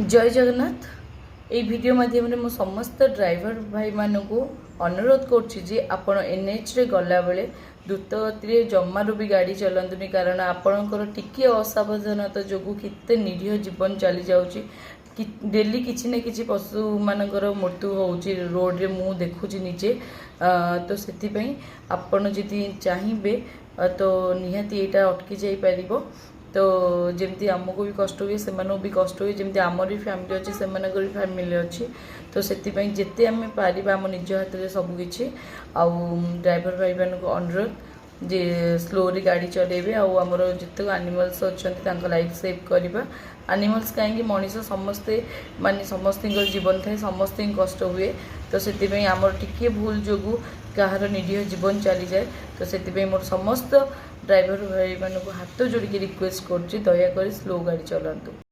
जय जगन्नाथ। ये वीडियो माध्यम मो समस्त ड्राइवर भाई मानक अनुरोध कर एनएच रे गला बेले द्रुत गति जमारू भी गाड़ी चलतुनि कारण आपणकर टिके असावधानता जो केते निरीह जीवन चली जाऊँगी डेली किसी न किसी पशु मानकर मृत्यु होउची रोड रे मु देखुची निजे तो से आपण जदि चाहिए तो निहाती यहाँ अटकी जाई परिबो। तो जमती आमको भी कष्ट हुए से भी कष्ट हुए जमती आमर भी फैमिली अच्छी से भी फैमिली अच्छी तो से जिते आम पार आम निज हाथ में सबकि आउ ड्राइवर भाई मान अनुरोध जे स्लो रे गाड़ी चलेबे आमर जितक एनिमल्स अच्छा लाइफ सेव करवा एनिमल्स कहीं मनीष समस्ते माने समस्त जीवन थाए समस्त कष्ट हुए तो से आमर टिके भूल जो कहार निरीह जीवन चली जाए तो से मोर समस्त ड्राइवर भाई मानक हाथ जोड़िकी रिक्वेस्ट कर दयाकोरी स्लो गाड़ी चलातु।